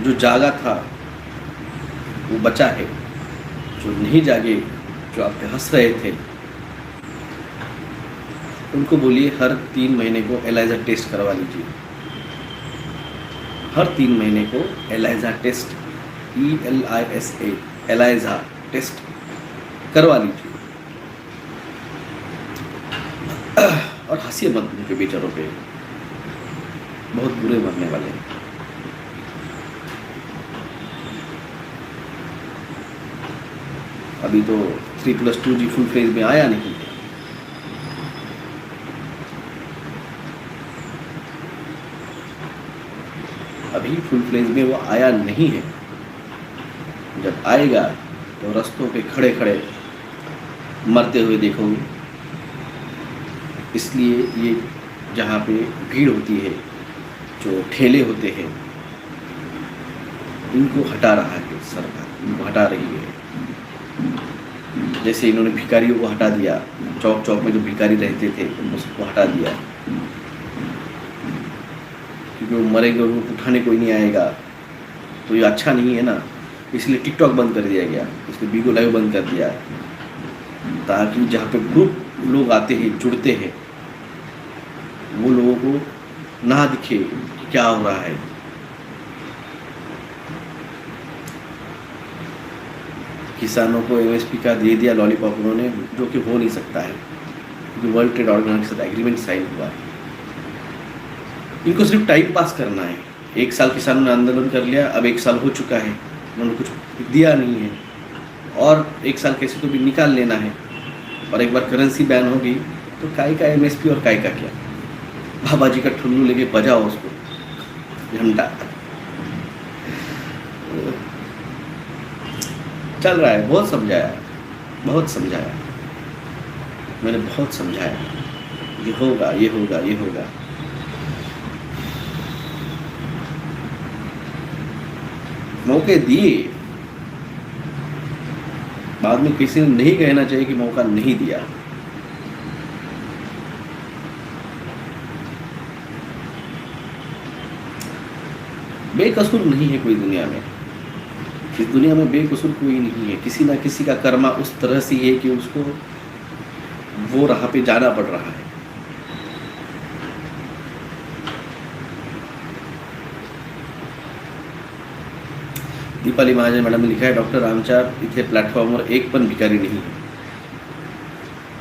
जो जागा था वो बचा है, जो नहीं जागे, जो आप पे हंस रहे थे, उनको बोलिए हर 3 महीने को एलाइजा टेस्ट करवा लीजिए। हर 3 महीने को ELISA test, ELISA, ELISA test करवा लीजिए। और हंसिए मत उनके बेचारों पे, बहुत बुरे मरने वाले हैं। अभी तो 3+2G फुल फेज में आया नहीं, अभी फुल फ्लेज में वो आया नहीं है। जब आएगा तो रास्तों पे खड़े खड़े मरते हुए देखोगे। इसलिए ये जहाँ पे भीड़ होती है, जो ठेले होते हैं, इनको हटा रहा है सरकार, इनको हटा रही है। जैसे इन्होंने भिखारियों को हटा दिया, चौक चौक में जो भिखारी रहते थे उनको सबको हटा दिया, क्योंकि वो मरेंगे और उनको उठाने कोई नहीं आएगा, तो ये अच्छा नहीं है ना। इसलिए टिकटॉक बंद कर दिया गया, इसलिए बीगो लाइव बंद कर दिया, ताकि जहाँ पे ग्रुप लोग आते हैं, जुड़ते हैं, वो लोगों को ना दिखे कि क्या हो रहा है। किसानों को MSP का दे दिया लॉलीपॉप उन्होंने, जो कि हो नहीं सकता है, क्योंकि वर्ल्ड ट्रेड ऑर्गेनाइजेशन के साथ एग्रीमेंट साइन हुआ है। इनको सिर्फ टाइम पास करना है। 1 साल किसानों ने आंदोलन कर लिया, अब 1 साल हो चुका है, उन्होंने कुछ दिया नहीं है, और 1 साल कैसे तो भी निकाल लेना है। और एक बार करेंसी बैन हो गई तो काय का MSP और काय का क्या, बाबा जी का ठुल्लू लेके बजाओ उसको, झंडा चल रहा है। बहुत समझाया, बहुत समझाया, मैंने बहुत समझाया, ये होगा, ये होगा, ये होगा। मौके दिए, बाद में किसी ने नहीं कहना चाहिए कि मौका नहीं दिया। बेकसूर नहीं है कोई दुनिया में, इस दुनिया में बेकसूर कोई नहीं है। किसी ना किसी का कर्मा उस तरह से है कि उसको वो राह पे जाना पड़ रहा है। दीपाली महाजन मैडम ने लिखा है, डॉक्टर रामचार इथे प्लॅटफॉर्मवर एक पण भिकारी नहीं है।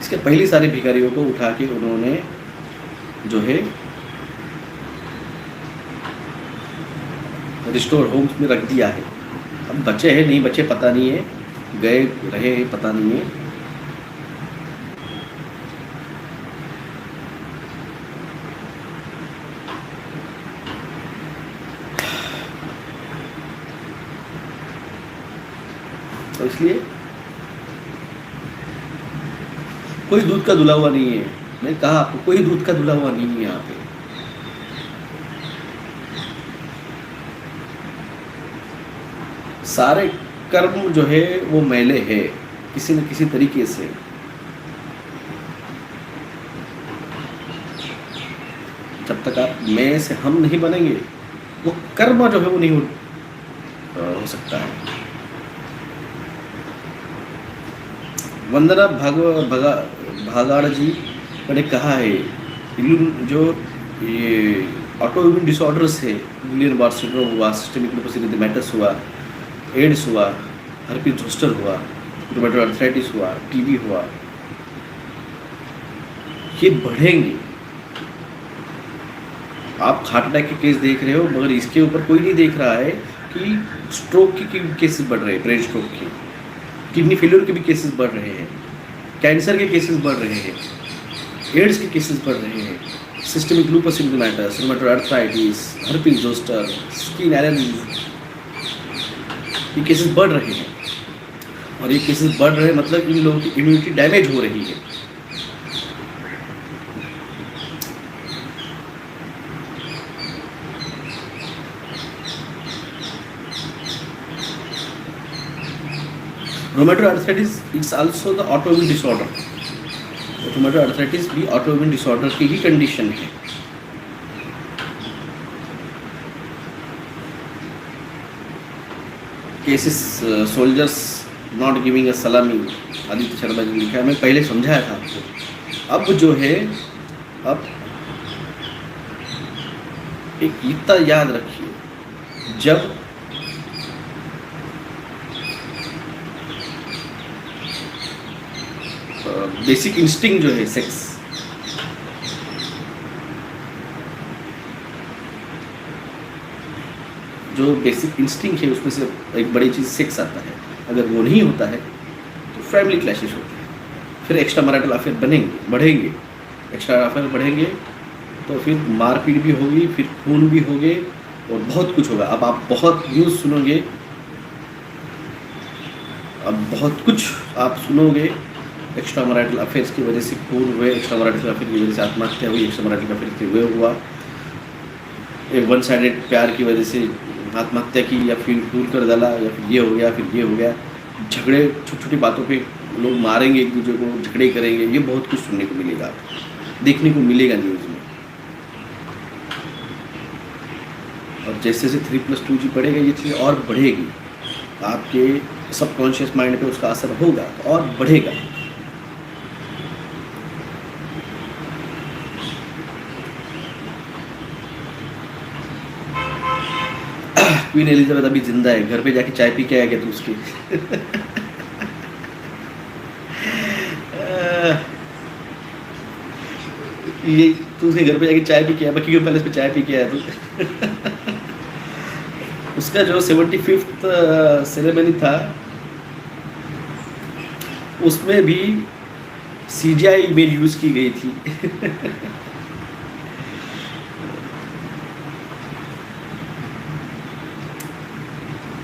इसके पहले सारे भिखारियों को उठा के उन्होंने जो है रिस्टोर होम्स में रख दिया है। अब बचे हैं नहीं बचे पता नहीं है, गए रहे हैं पता नहीं है। तो इसलिए कोई दूध का धुला हुआ नहीं है। मैंने कहा आपको, कोई दूध का धुला हुआ नहीं है यहाँ पे। सारे कर्म जो है वो मैले है किसी न किसी तरीके से। जब तक आप मैं से हम नहीं बनेंगे, वो कर्म जो है वो नहीं हो सकता है। वंदना भागाड़ जी ने कहा है, जो ये ऑटोइम्यून डिसऑर्डर्स है, गुलियन बार सिंड्रोम हुआ, सिस्टेमिक लूपस एरिथेमेटस हुआ, एड्स हुआ, हर्पीज जोस्टर हुआ, रूमेटॉइड आर्थराइटिस हुआ, टीबी हुआ, ये बढ़ेंगे। आप हार्ट अटैक के केस देख रहे हो, मगर इसके ऊपर कोई नहीं देख रहा है कि स्ट्रोक के केसेस बढ़ रहे हैं, ब्रेन स्ट्रोक के, किडनी फेलियर के भी केसेस बढ़ रहे हैं, कैंसर के केसेस बढ़ रहे हैं, एड्स के केसेस बढ़ रहे हैं, systemic lupus erythematosus, rheumatoid arthritis, herpes zoster, skin allergy, ये केसेस बढ़ रहे हैं। और ये केसेस बढ़ रहे हैं मतलब इन लोगों की इम्यूनिटी डैमेज हो रही है। Rheumatoid arthritis it's also the autoimmune disorder. Rheumatoid arthritis भी ऑटोइम्यून डिसऑर्डर की ही कंडीशन है। Cases soldiers not giving a सलामी, आदित्य शर्मा जी ने लिखा है। मैं पहले समझाया था आपको। अब जो है, अब एक इतना याद रखिए, जब बेसिक इंस्टिंक्ट जो है सेक्स, जो बेसिक इंस्टिंक्ट है उसमें से एक बड़ी चीज़ सेक्स आता है। अगर वो नहीं होता है तो फैमिली क्लैशेस होते हैं, फिर एक्स्ट्रा मैरिटल अफेयर बढ़ेंगे, एक्स्ट्रा अफेयर बढ़ेंगे तो फिर मारपीट भी होगी, फिर खून भी होंगे और बहुत कुछ होगा। अब आप बहुत न्यूज़ सुनोगे, अब बहुत कुछ आप सुनोगे, एक्स्ट्रा मैरिटल अफेयर्स की वजह से खून हुए, एक्स्ट्रा मैरिटल अफेयर की वजह से आत्महत्या हुई, एक्स्ट्रा मैरिटल अफेयर की वजह हुआ, एक वन साइडेड प्यार की वजह से आत्महत्या की, या फिर खून कर डाला, या फिर ये हो गया, फिर ये हो गया, झगड़े, छोटी छोटी बातों पे लोग मारेंगे एक दूसरे को, झगड़े करेंगे। ये बहुत कुछ सुनने को मिलेगा, देखने को मिलेगा न्यूज़ में। और जैसे जैसे 3+2G बढ़ेगा ये चीज़ और बढ़ेगी, आपके सबकॉन्शियस माइंड पे उसका असर होगा और बढ़ेगा। क्वीन एलिजाबेथ अभी जिंदा है, घर पे जाके चाय पी के आएगा तू उसकी। ये तू उसके घर पे जाके चाय पी के आया, बकिंगम पैलेस पे चाय पी के आया तू। उसका जो 75th सेरेमनी था उसमें भी CGI इमेज यूज की गई थी।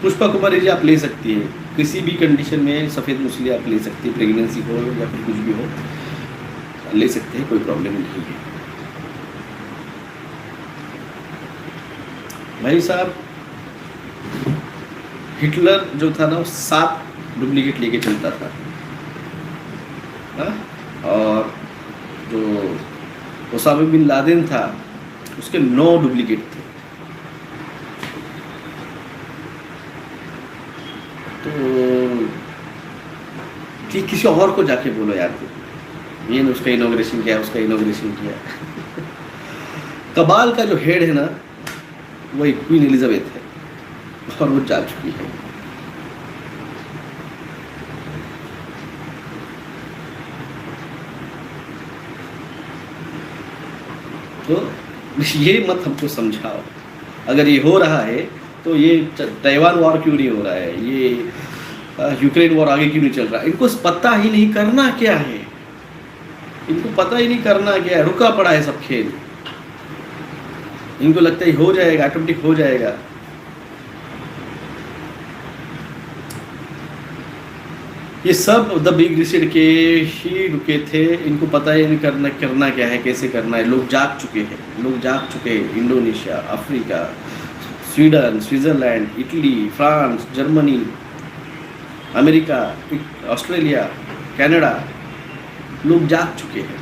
पुष्पा कुमारी जी आप ले सकती है, किसी भी कंडीशन में सफ़ेद मूसली आप ले सकती है, प्रेगनेंसी हो या फिर कुछ भी हो ले सकते हैं, कोई प्रॉब्लम नहीं है। भाई साहब, हिटलर जो था ना वो 7 डुप्लीकेट लेके चलता था, और जो ओसामा बिन लादेन था उसके 9 डुप्लीकेट थे। तो किसी और को जाके बोलो यार, ये उसका इनॉग्रेशन किया, उसका इनॉग्रेशन किया। कबाल का जो हेड है ना वही क्वीन एलिजाबेथ है, और वो जा चुकी है। तो ये मत हमको समझाओ, अगर ये हो रहा है तो ये ताइवान वॉर क्यों नहीं हो रहा है, ये यूक्रेन वॉर आगे क्यों नहीं चल रहा है? इनको पता ही नहीं करना क्या है, इनको पता ही नहीं करना क्या है, रुका पड़ा है सब खेल। इनको लगता है हो जाएगा, ऑटोमेटिक हो जाएगा। ये सब द बिग रिसेट के ही रुके थे, इनको पता ही नहीं करना क्या है, कैसे करना है। लोग जाग चुके हैं, Indonesia, Africa, Sweden, Switzerland, Italy, France, Germany, America, Australia, Canada, लोग जाग चुके हैं।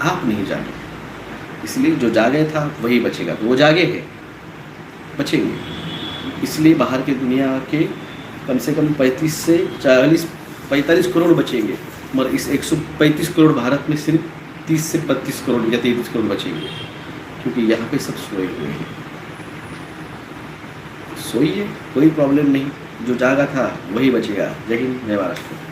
आप नहीं जागे, इसलिए जो जागे था वही बचेगा। तो वो जागे हैं, बचेंगे, इसलिए बाहर के दुनिया के कम से कम 45 करोड़ बचेंगे, मगर इस 135 करोड़ भारत में सिर्फ 30 से 32 करोड़ या 33 करोड़ बचेंगे, क्योंकि यहाँ पे सब सोए हुए हैं। सोइए, कोई प्रॉब्लम नहीं, जो जागा था वही बचेगा। जय हिंद, जय महाराष्ट्र।